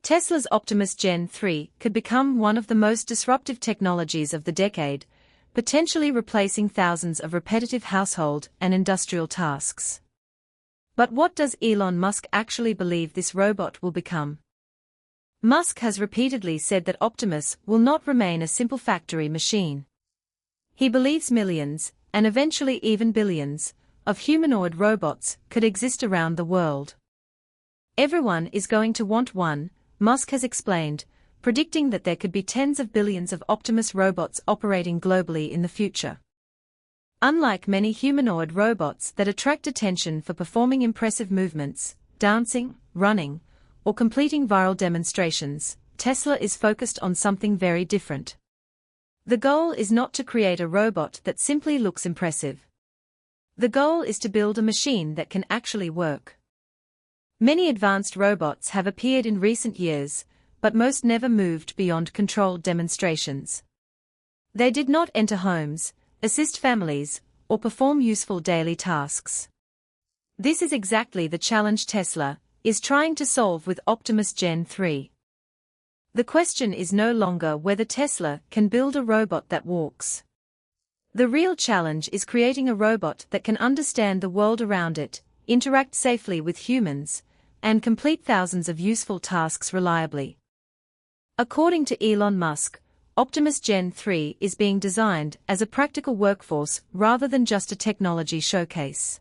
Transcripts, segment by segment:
Tesla's Optimus Gen 3 could become one of the most disruptive technologies of the decade, potentially replacing thousands of repetitive household and industrial tasks. But what does Elon Musk actually believe this robot will become? Musk has repeatedly said that Optimus will not remain a simple factory machine. He believes millions, and eventually even billions, of humanoid robots could exist around the world. Everyone is going to want one, Musk has explained, predicting that there could be tens of billions of Optimus robots operating globally in the future. Unlike many humanoid robots that attract attention for performing impressive movements, dancing, running, or completing viral demonstrations, Tesla is focused on something very different. The goal is not to create a robot that simply looks impressive. The goal is to build a machine that can actually work. Many advanced robots have appeared in recent years, but most never moved beyond controlled demonstrations. They did not enter homes, assist families, or perform useful daily tasks. This is exactly the challenge Tesla is trying to solve with Optimus Gen 3. The question is no longer whether Tesla can build a robot that walks. The real challenge is creating a robot that can understand the world around it, interact safely with humans, and complete thousands of useful tasks reliably. According to Elon Musk, Optimus Gen 3 is being designed as a practical workforce rather than just a technology showcase.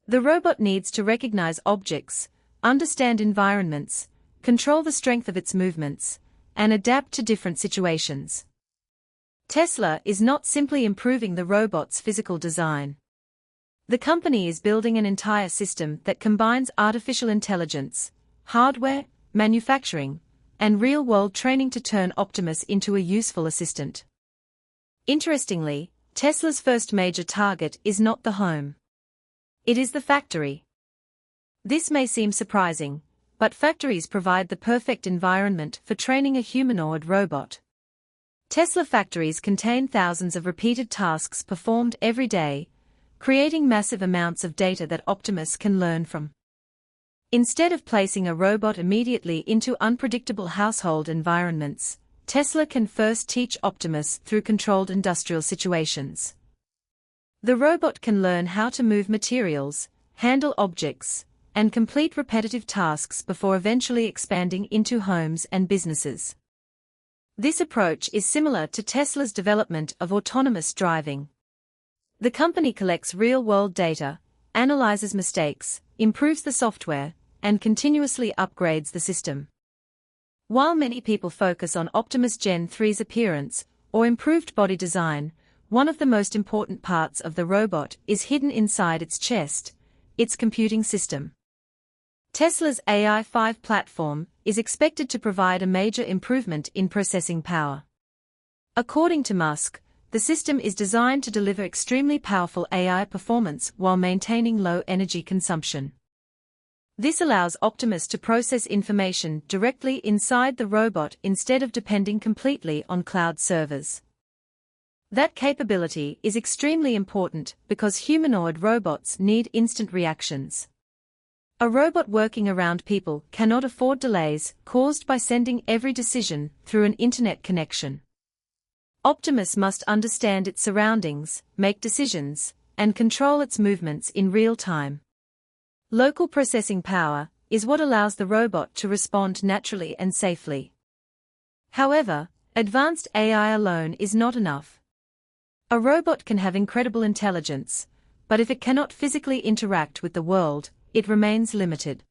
The robot needs to recognize objects, understand environments, control the strength of its movements, and adapt to different situations. Tesla is not simply improving the robot's physical design. The company is building an entire system that combines artificial intelligence, hardware, manufacturing, and real-world training to turn Optimus into a useful assistant. Interestingly, Tesla's first major target is not the home. It is the factory. This may seem surprising, but factories provide the perfect environment for training a humanoid robot. Tesla factories contain thousands of repeated tasks performed every day, creating massive amounts of data that Optimus can learn from. Instead of placing a robot immediately into unpredictable household environments, Tesla can first teach Optimus through controlled industrial situations. The robot can learn how to move materials, handle objects, and complete repetitive tasks before eventually expanding into homes and businesses. This approach is similar to Tesla's development of autonomous driving. The company collects real-world data, analyzes mistakes, improves the software, and continuously upgrades the system. While many people focus on Optimus Gen 3's appearance or improved body design, one of the most important parts of the robot is hidden inside its chest, its computing system. Tesla's AI-5 platform is expected to provide a major improvement in processing power. According to Musk, the system is designed to deliver extremely powerful AI performance while maintaining low energy consumption. This allows Optimus to process information directly inside the robot instead of depending completely on cloud servers. That capability is extremely important because humanoid robots need instant reactions. A robot working around people cannot afford delays caused by sending every decision through an internet connection. Optimus must understand its surroundings, make decisions, and control its movements in real time. Local processing power is what allows the robot to respond naturally and safely. However, advanced AI alone is not enough. A robot can have incredible intelligence, but if it cannot physically interact with the world, it remains limited.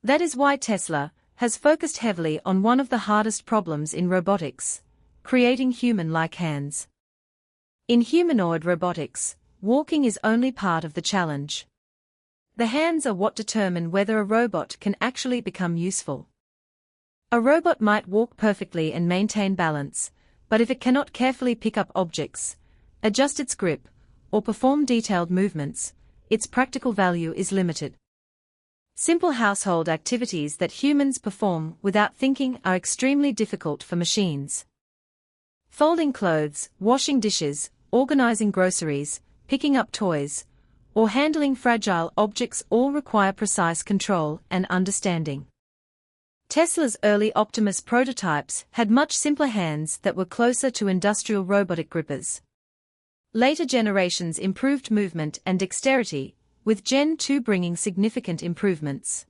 That is why Tesla has focused heavily on one of the hardest problems in robotics: creating human-like hands. In humanoid robotics, walking is only part of the challenge. The hands are what determine whether a robot can actually become useful. A robot might walk perfectly and maintain balance, but if it cannot carefully pick up objects, adjust its grip, or perform detailed movements, its practical value is limited. Simple household activities that humans perform without thinking are extremely difficult for machines. Folding clothes, washing dishes, organizing groceries, picking up toys, or handling fragile objects all require precise control and understanding. Tesla's early Optimus prototypes had much simpler hands that were closer to industrial robotic grippers. Later generations improved movement and dexterity, with Gen 2 bringing significant improvements.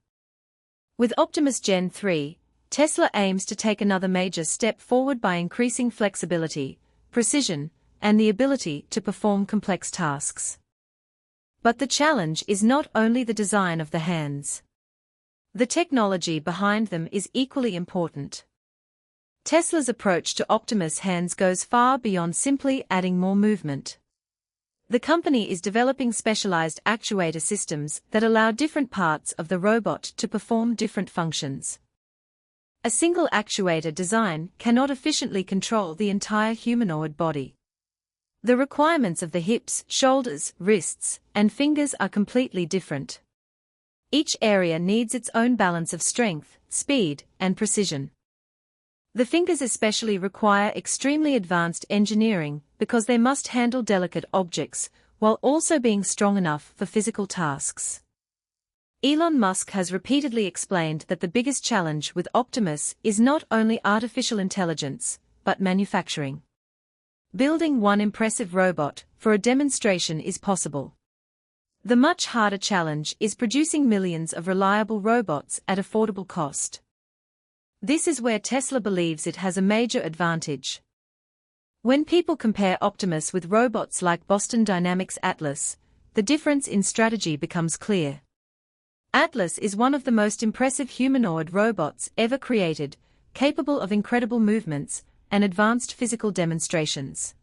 With Optimus Gen 3, Tesla aims to take another major step forward by increasing flexibility, precision, and the ability to perform complex tasks. But the challenge is not only the design of the hands. The technology behind them is equally important. Tesla's approach to Optimus hands goes far beyond simply adding more movement. The company is developing specialized actuator systems that allow different parts of the robot to perform different functions. A single actuator design cannot efficiently control the entire humanoid body. The requirements of the hips, shoulders, wrists, and fingers are completely different. Each area needs its own balance of strength, speed, and precision. The fingers especially require extremely advanced engineering because they must handle delicate objects while also being strong enough for physical tasks. Elon Musk has repeatedly explained that the biggest challenge with Optimus is not only artificial intelligence, but manufacturing. Building one impressive robot for a demonstration is possible. The much harder challenge is producing millions of reliable robots at affordable cost. This is where Tesla believes it has a major advantage. When people compare Optimus with robots like Boston Dynamics' Atlas, the difference in strategy becomes clear. Atlas is one of the most impressive humanoid robots ever created, capable of incredible movements and advanced physical demonstrations.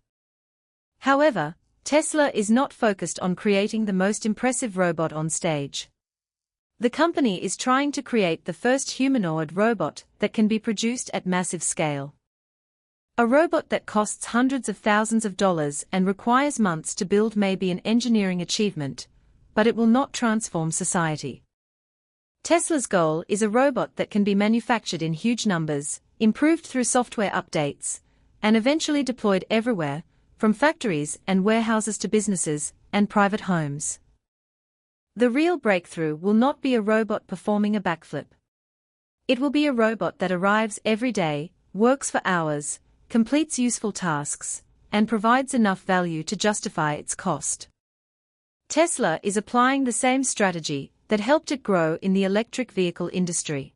However, Tesla is not focused on creating the most impressive robot on stage. The company is trying to create the first humanoid robot that can be produced at massive scale. A robot that costs hundreds of thousands of dollars and requires months to build may be an engineering achievement, but it will not transform society. Tesla's goal is a robot that can be manufactured in huge numbers, improved through software updates, and eventually deployed everywhere, from factories and warehouses to businesses and private homes. The real breakthrough will not be a robot performing a backflip. It will be a robot that arrives every day, works for hours, completes useful tasks, and provides enough value to justify its cost. Tesla is applying the same strategy that helped it grow in the electric vehicle industry.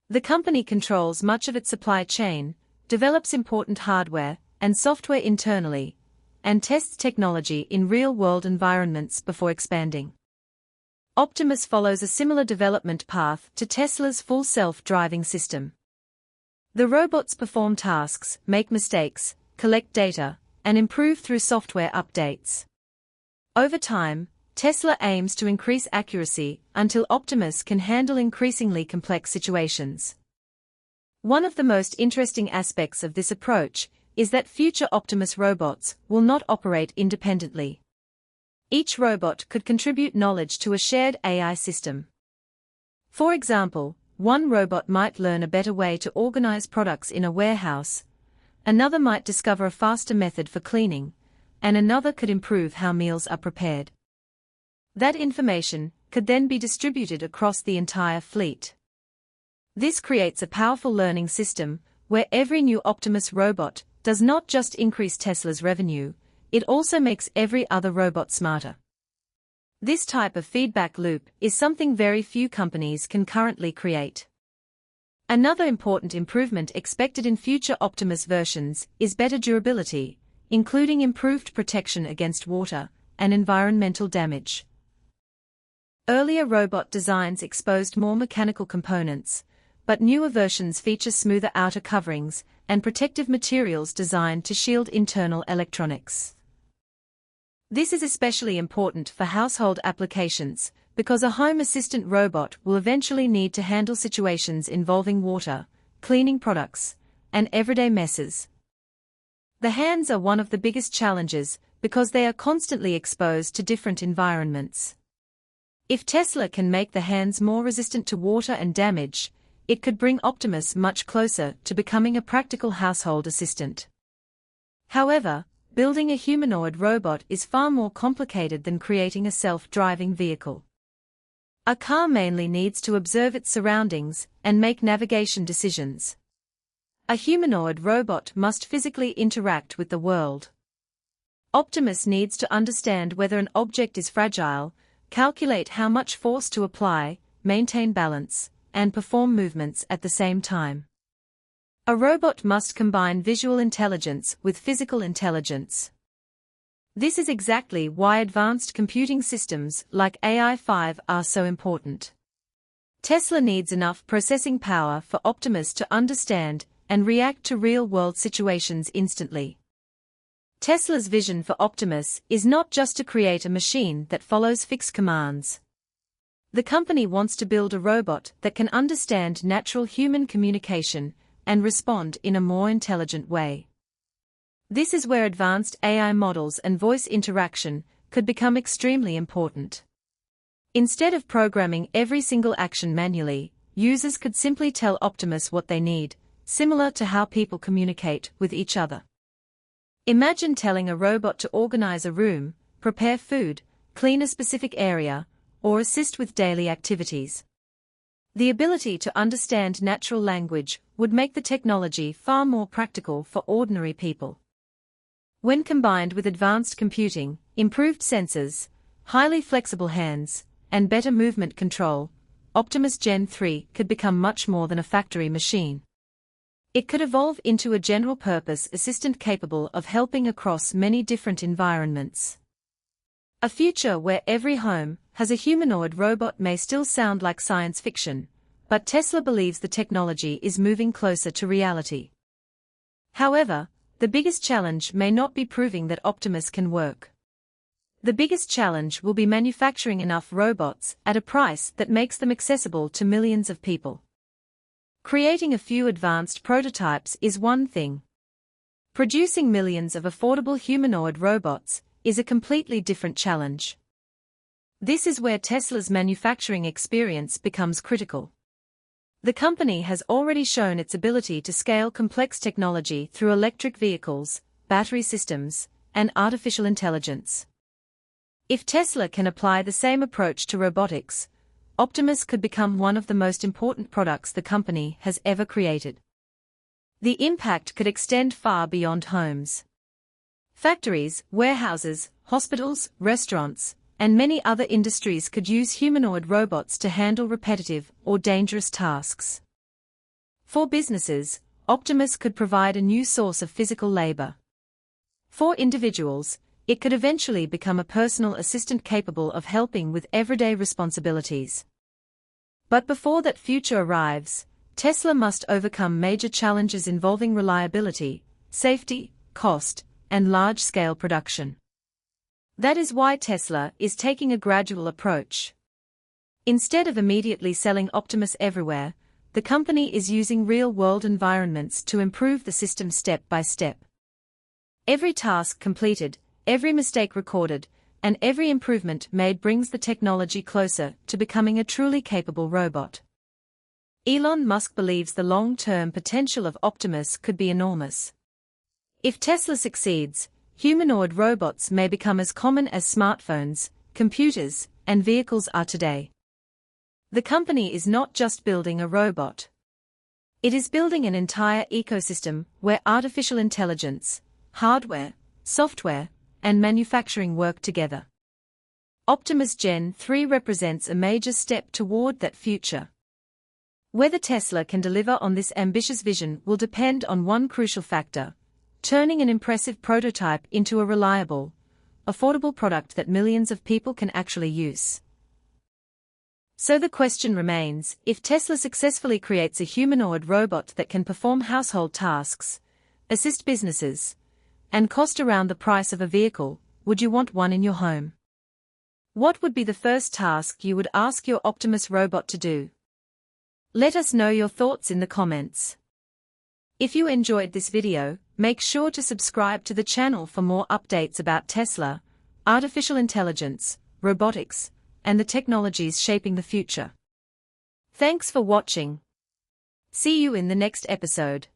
The company controls much of its supply chain, develops important hardware and software internally, and tests technology in real-world environments before expanding. Optimus follows a similar development path to Tesla's full self-driving system. The robots perform tasks, make mistakes, collect data, and improve through software updates. Over time, Tesla aims to increase accuracy until Optimus can handle increasingly complex situations. One of the most interesting aspects of this approach is that future Optimus robots will not operate independently. Each robot could contribute knowledge to a shared AI system. For example, one robot might learn a better way to organize products in a warehouse, another might discover a faster method for cleaning, and another could improve how meals are prepared. That information could then be distributed across the entire fleet. This creates a powerful learning system where every new Optimus robot does not just increase Tesla's revenue, it also makes every other robot smarter. This type of feedback loop is something very few companies can currently create. Another important improvement expected in future Optimus versions is better durability, including improved protection against water and environmental damage. Earlier robot designs exposed more mechanical components, but newer versions feature smoother outer coverings and protective materials designed to shield internal electronics. This is especially important for household applications, because a home assistant robot will eventually need to handle situations involving water, cleaning products, and everyday messes. The hands are one of the biggest challenges because they are constantly exposed to different environments. If Tesla can make the hands more resistant to water and damage, it could bring Optimus much closer to becoming a practical household assistant. However, building a humanoid robot is far more complicated than creating a self-driving vehicle. A car mainly needs to observe its surroundings and make navigation decisions. A humanoid robot must physically interact with the world. Optimus needs to understand whether an object is fragile, calculate how much force to apply, maintain balance, and perform movements at the same time. A robot must combine visual intelligence with physical intelligence. This is exactly why advanced computing systems like AI-5 are so important. Tesla needs enough processing power for Optimus to understand and react to real-world situations instantly. Tesla's vision for Optimus is not just to create a machine that follows fixed commands. The company wants to build a robot that can understand natural human communication and respond in a more intelligent way. This is where advanced AI models and voice interaction could become extremely important. Instead of programming every single action manually, users could simply tell Optimus what they need, similar to how people communicate with each other. Imagine telling a robot to organize a room, prepare food, clean a specific area, or assist with daily activities. The ability to understand natural language would make the technology far more practical for ordinary people. When combined with advanced computing, improved sensors, highly flexible hands, and better movement control, Optimus Gen 3 could become much more than a factory machine. It could evolve into a general-purpose assistant capable of helping across many different environments. A future where every home has a humanoid robot may still sound like science fiction, but Tesla believes the technology is moving closer to reality. However, the biggest challenge may not be proving that Optimus can work. The biggest challenge will be manufacturing enough robots at a price that makes them accessible to millions of people. Creating a few advanced prototypes is one thing. Producing millions of affordable humanoid robots is a completely different challenge. This is where Tesla's manufacturing experience becomes critical. The company has already shown its ability to scale complex technology through electric vehicles, battery systems, and artificial intelligence. If Tesla can apply the same approach to robotics, Optimus could become one of the most important products the company has ever created. The impact could extend far beyond homes. Factories, warehouses, hospitals, restaurants, and many other industries could use humanoid robots to handle repetitive or dangerous tasks. For businesses, Optimus could provide a new source of physical labor. For individuals, it could eventually become a personal assistant capable of helping with everyday responsibilities. But before that future arrives, Tesla must overcome major challenges involving reliability, safety, cost, and large-scale production. That is why Tesla is taking a gradual approach. Instead of immediately selling Optimus everywhere, the company is using real-world environments to improve the system step by step. Every task completed, every mistake recorded, and every improvement made brings the technology closer to becoming a truly capable robot. Elon Musk believes the long-term potential of Optimus could be enormous. If Tesla succeeds, humanoid robots may become as common as smartphones, computers, and vehicles are today. The company is not just building a robot. It is building an entire ecosystem where artificial intelligence, hardware, software, and manufacturing work together. Optimus Gen 3 represents a major step toward that future. Whether Tesla can deliver on this ambitious vision will depend on one crucial factor: turning an impressive prototype into a reliable, affordable product that millions of people can actually use. So the question remains, if Tesla successfully creates a humanoid robot that can perform household tasks, assist businesses, and cost around the price of a vehicle, would you want one in your home? What would be the first task you would ask your Optimus robot to do? Let us know your thoughts in the comments. If you enjoyed this video, make sure to subscribe to the channel for more updates about Tesla, artificial intelligence, robotics, and the technologies shaping the future. Thanks for watching. See you in the next episode.